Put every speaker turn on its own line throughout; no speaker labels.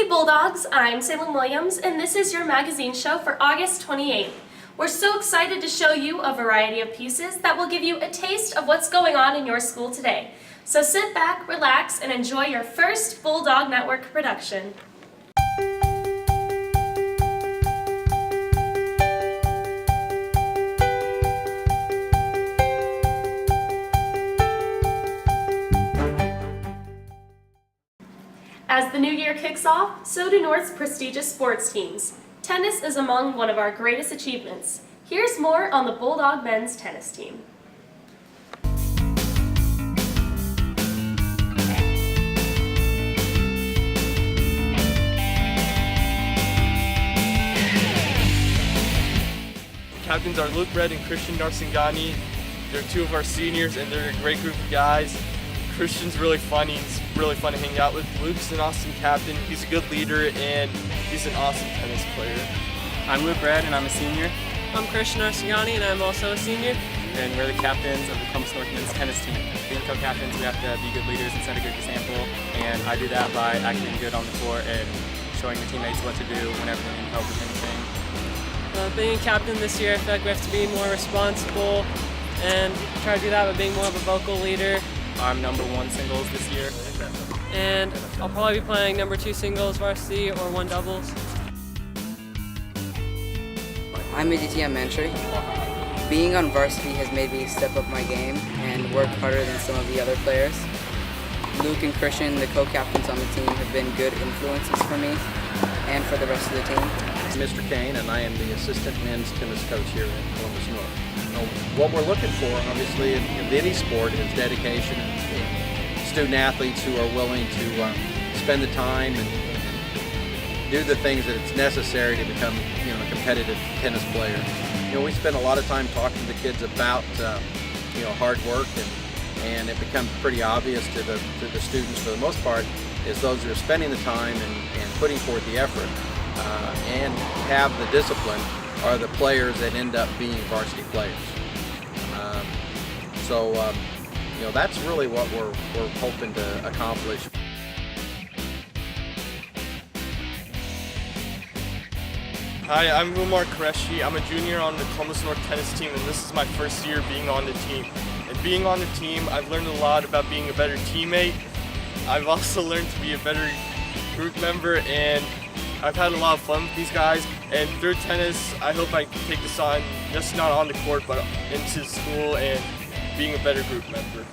Hey Bulldogs, I'm Salem Williams, and this is your magazine show for August 28th. We're so excited to show you a variety of pieces that will give you a taste of what's going on in your school today. So sit back, relax, and enjoy your first Bulldog Network production. As the new year kicks off, so do North's prestigious sports teams. Tennis is among one of our greatest achievements. Here's more on the Bulldog men's tennis team.
Captains are Luke Red and Christian Narsingani. They're two of our seniors and they're a great group of guys. Christian's really funny, he's really fun to hang out with. Luke's an awesome captain, he's a good leader, and he's an awesome tennis player.
I'm Luke Red and I'm a senior.
I'm Christian Narsingani and I'm also a senior.
And we're the captains of the Columbus North men's tennis team. Being co-captains, we have to be good leaders and set a good example, and I do that by acting good on the court and showing the teammates what to do whenever they need help with anything.
Being a captain this year, I feel like we have to be more responsible and try to do that by being more of a vocal leader.
I'm number 1 singles this year.
And I'll probably be playing number 2 singles varsity or 1 doubles.
I'm ADT Elementary. Being on varsity has made me step up my game and work harder than some of the other players. Luke and Christian, the co-captains on the team, have been good influences for me and for the rest of the team.
I'm Mr. Kane, and I am the assistant men's tennis coach here at Columbus North. What we're looking for, obviously, in any sport is dedication and student athletes who are willing to spend the time and do the things that it's necessary to become, a competitive tennis player. We spend a lot of time talking to the kids about, hard work, and it becomes pretty obvious to the students, for the most part, is those who are spending the time and putting forth the effort and have the discipline are the players that end up being varsity players. That's really what we're hoping to accomplish.
Hi, I'm Umar Qureshi. I'm a junior on the Columbus North tennis team, and this is my first year being on the team. And being on the team, I've learned a lot about being a better teammate. I've also learned to be a better group member, and I've had a lot of fun with these guys. And through tennis, I hope I can take this on, just not on the court, but into school and being a better group member.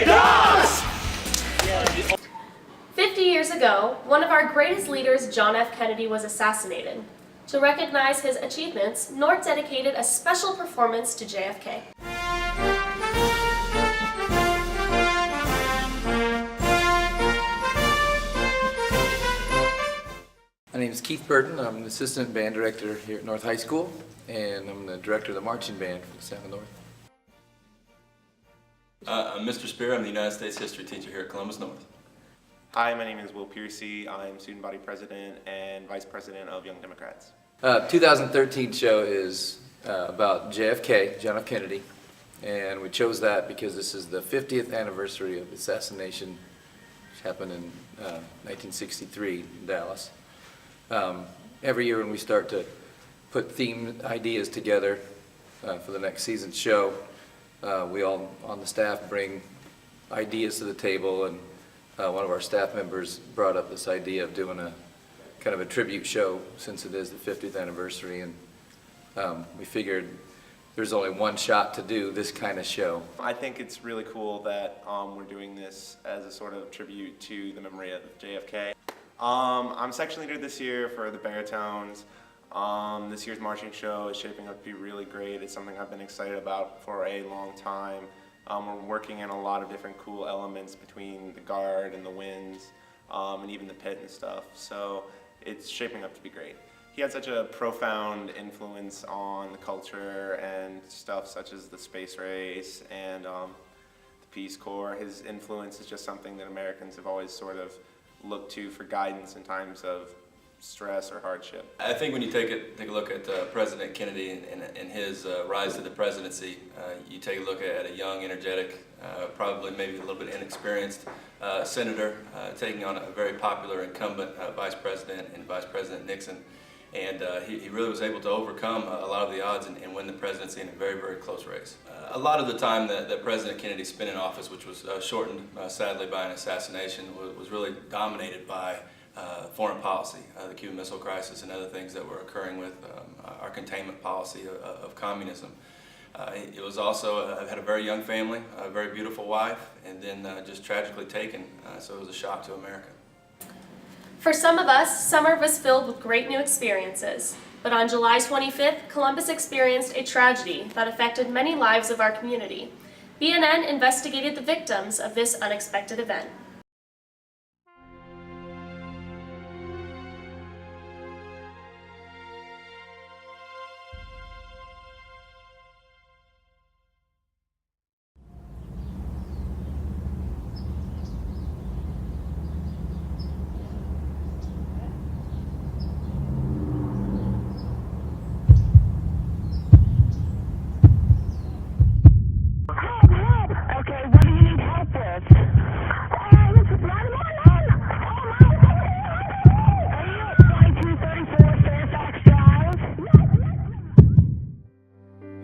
Dogs! 50 years ago, one of our greatest leaders, John F. Kennedy, was assassinated. To recognize his achievements, North dedicated a special performance to JFK.
My name is Keith Burton. I'm an assistant band director here at North High School, and I'm the director of the marching band for the Sound of North.
I'm Mr. Spear. I'm the United States history teacher here at Columbus North.
Hi, my name is Will Piercy. I'm student body president and vice president of Young Democrats.
2013 show is about JFK, John F. Kennedy, and we chose that because this is the 50th anniversary of the assassination, which happened in 1963 in Dallas. Every year when we start to put theme ideas together for the next season's show, we all on the staff bring ideas to the table, and one of our staff members brought up this idea of doing a kind of a tribute show since it is the 50th anniversary, and we figured there's only one shot to do this kind of show.
I think it's really cool that we're doing this as a sort of tribute to the memory of JFK. I'm section leader this year for the Baritones. This year's marching show is shaping up to be really great. It's something I've been excited about for a long time. We're working in a lot of different cool elements between the guard and the winds, and even the pit and stuff. So it's shaping up to be great. He had such a profound influence on the culture and stuff such as the space race and the Peace Corps. His influence is just something that Americans have always sort of look to for guidance in times of stress or hardship.
I think when you take a look at President Kennedy and his rise to the presidency, you take a look at a young, energetic, probably maybe a little bit inexperienced senator taking on a very popular incumbent vice president and Vice President Nixon. And he really was able to overcome a lot of the odds and win the presidency in a very, very close race. A lot of the time that President Kennedy spent in office, which was shortened sadly by an assassination, was really dominated by foreign policy, the Cuban Missile Crisis and other things that were occurring with our containment policy of communism. It was also had a very young family, a very beautiful wife, and then just tragically taken, so it was a shock to America.
For some of us, summer was filled with great new experiences. But on July 25th, Columbus experienced a tragedy that affected many lives of our community. BNN investigated the victims of this unexpected event.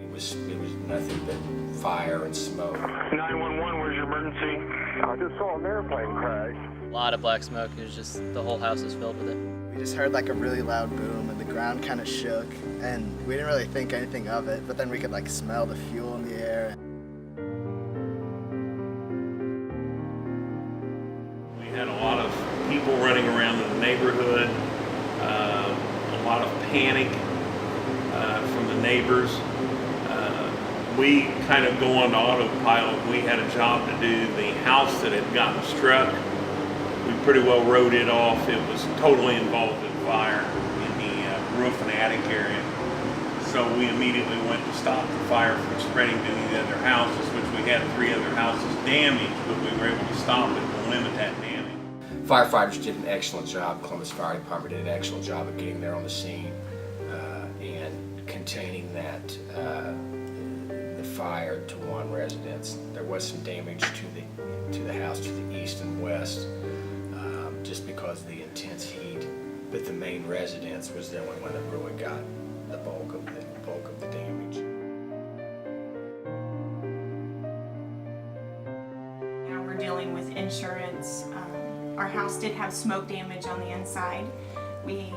It was nothing but fire and smoke.
911, where's your emergency? I just saw an airplane crash.
A lot of black smoke. It was just the whole house was filled with it.
We just heard like a really loud boom and the ground kind of shook, and we didn't really think anything of it, but then we could like smell the fuel in the air.
We had a lot of people running around in the neighborhood, a lot of panic from the neighbors. We kind of go on to autopilot. We had a job to do. The house that had gotten struck, we pretty well wrote it off. It was totally involved in fire in the roof and attic area. So we immediately went to stop the fire from spreading to the other houses, which we had 3 other houses damaged, but we were able to stop it and limit that damage.
Firefighters did an excellent job. Columbus Fire Department did an excellent job of getting there on the scene and containing that the fire to one residence. There was some damage to the house to the east and west, just because of the intense heat. But the main residence was the only one that really got the bulk of the damage.
Now we're dealing with insurance. Our house did have smoke damage on the inside. We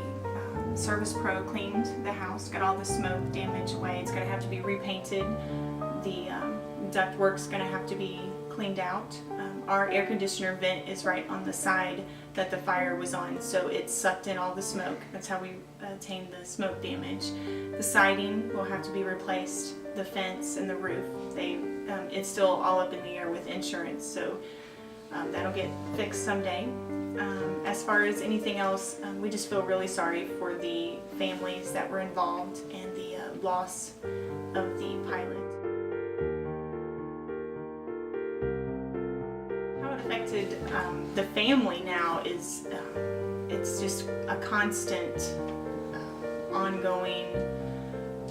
Service Pro cleaned the house, got all the smoke damage away. It's going to have to be repainted. The ductwork's going to have to be cleaned out. Our air conditioner vent is right on the side that the fire was on, so it sucked in all the smoke. That's how we attained the smoke damage. The siding will have to be replaced, the fence and the roof. It's still all up in the air with insurance, so that'll get fixed someday. As far as anything else, we just feel really sorry for the families that were involved and the loss of the pilot. How it affected the family now is it's just a constant ongoing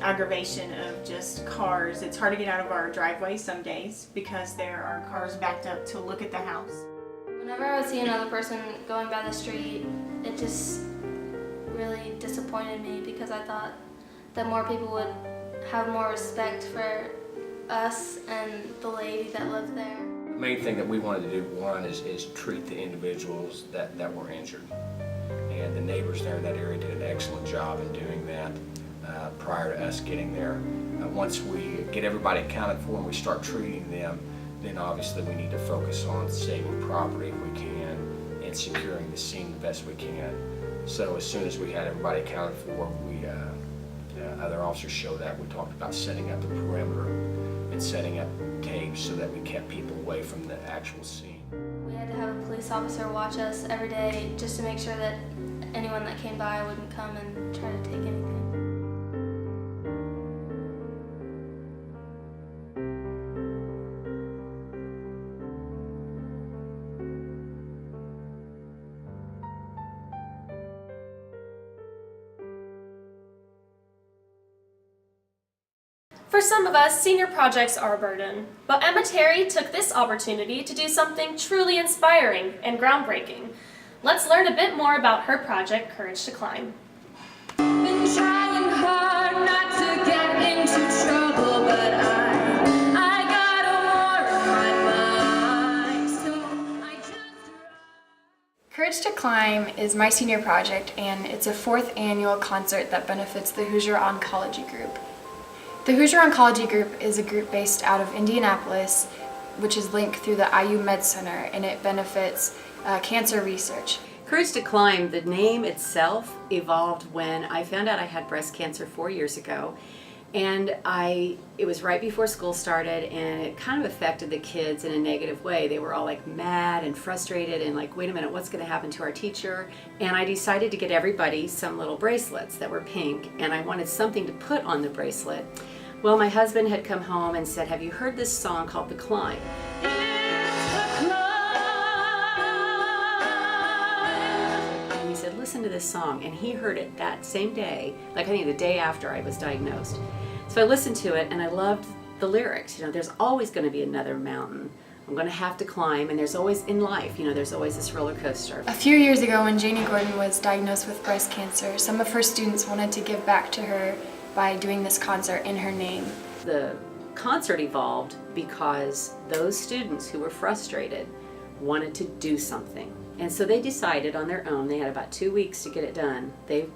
aggravation of just cars. It's hard to get out of our driveway some days because there are cars backed up to look at the house.
Whenever I would see another person going by the street, it just really disappointed me because I thought that more people would have more respect for us and the lady that lived there.
The main thing that we wanted to do, one, is treat the individuals that were injured. And the neighbors there in that area did an excellent job in doing that prior to us getting there. Once we get everybody accounted for and we start treating them, then obviously we need to focus on saving property if we can and securing the scene the best we can. So as soon as we had everybody accounted for, other officers showed up. We talked about setting up the perimeter and setting up tapes so that we kept people away from the actual scene.
We had to have a police officer watch us every day just to make sure that anyone that came by wouldn't come and try to take anything.
For some of us, senior projects are a burden, but Emma Terry took this opportunity to do something truly inspiring and groundbreaking. Let's learn a bit more about her project, Courage to Climb.
Been trying hard not to get into trouble, but I got a war in my mind, so I just...
Courage to Climb is my senior project, and it's a 4th annual concert that benefits the Hoosier Oncology Group. The Hoosier Oncology Group is a group based out of Indianapolis, which is linked through the IU Med Center, and it benefits cancer research.
Courage to Climb, the name itself evolved when I found out I had breast cancer 4 years ago, and it was right before school started, and it kind of affected the kids in a negative way. They were all like mad and frustrated and like, wait a minute, what's going to happen to our teacher? And I decided to get everybody some little bracelets that were pink, and I wanted something to put on the bracelet. Well, my husband had come home and said, have you heard this song called The Climb? And he said, listen to this song. And he heard it that same day, like I think the day after I was diagnosed. So I listened to it and I loved the lyrics. You know, there's always going to be another mountain I'm going to have to climb, and there's always, in life, you know, there's always this roller coaster.
A few years ago when Janie Gordon was diagnosed with breast cancer, some of her students wanted to give back to her by doing this concert in her name.
The concert evolved because those students who were frustrated wanted to do something. And so they decided on their own, they had about 2 weeks to get it done, they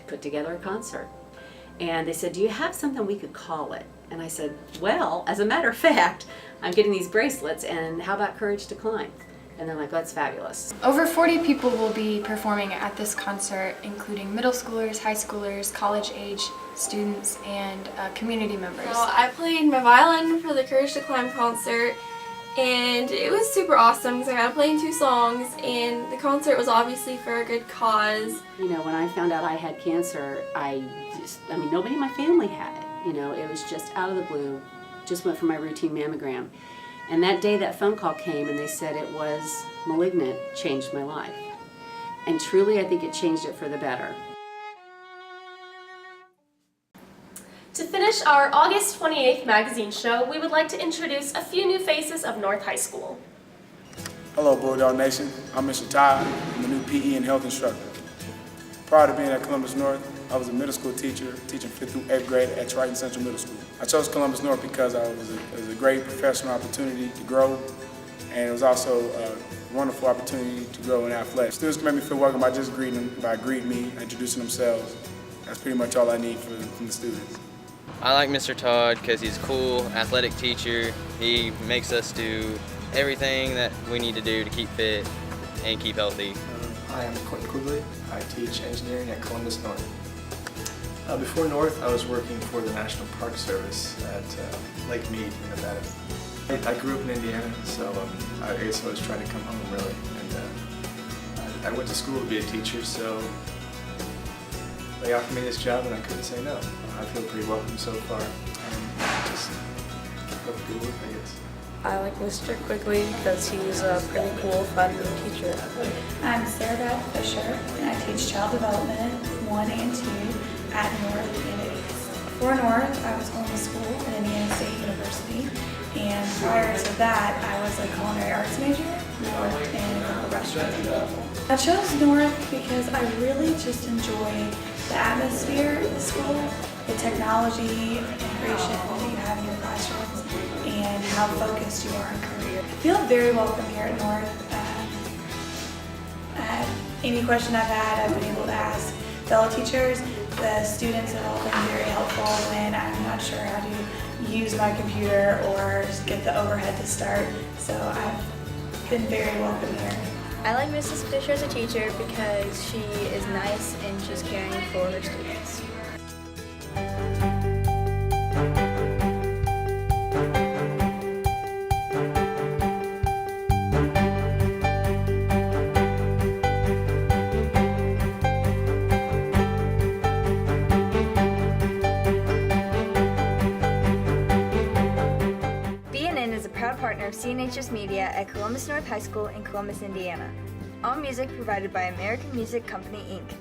put together a concert. And they said, do you have something we could call it? And I said, well, as a matter of fact, I'm getting these bracelets, and how about Courage to Climb? And they're like, that's fabulous.
Over 40 people will be performing at this concert, including middle schoolers, high schoolers, college-age students, and community members.
So I played my violin for the Courage to Climb concert, and it was super awesome because I got to play in 2 songs, and the concert was obviously for a good cause.
You know, when I found out I had cancer, nobody in my family had it. You know, it was just out of the blue, just went for my routine mammogram. And that day that phone call came and they said it was malignant, changed my life. And truly, I think it changed it for the better.
To finish our August 28th magazine show, we would like to introduce a few new faces of North High School.
Hello, Bulldog Nation. I'm Mr. Todd. I'm the new PE and health instructor. Prior to being at Columbus North, I was a middle school teacher, teaching 5th through 8th grade at Triton Central Middle School. I chose Columbus North because it was a great professional opportunity to grow, and it was also a wonderful opportunity to grow in athletics. Students can make me feel welcome by just greeting them, by greeting me, introducing themselves. That's pretty much all I need from the students.
I like Mr. Todd because he's a cool athletic teacher. He makes us do everything that we need to do to keep fit and keep healthy.
Hi, I'm Quentin Quigley. I teach engineering at Columbus North. Before North, I was working for the National Park Service at Lake Mead in Nevada. I grew up in Indiana, so I guess I was trying to come home really. And I went to school to be a teacher, so they offered me this job and I couldn't say no. I feel pretty welcome so far. Just keep up the good work, I guess.
I like Mr. Quigley because he's a pretty cool, fun teacher.
I'm Sarah Beth Fisher, and I teach child development 1 and 2 at North Kennedy. Before North, I was homeschooled at Indiana State University, and prior to that, I was a culinary arts major, worked in a couple restaurants. I chose North because I really just enjoy the atmosphere of the school, the technology integration that you have in your classrooms, and how focused you are on career. I feel very welcome here at North. Any question I've had, I've been able to ask fellow teachers. The students have all been very helpful when I'm not sure how to use my computer or get the overhead to start. So I've been very welcome here.
I like Mrs. Fisher as a teacher because she is nice and she's caring for her students. BNN is a proud partner of CNHS Media at Columbus North High School in Columbus, Indiana. All music provided by American Music Company, Inc.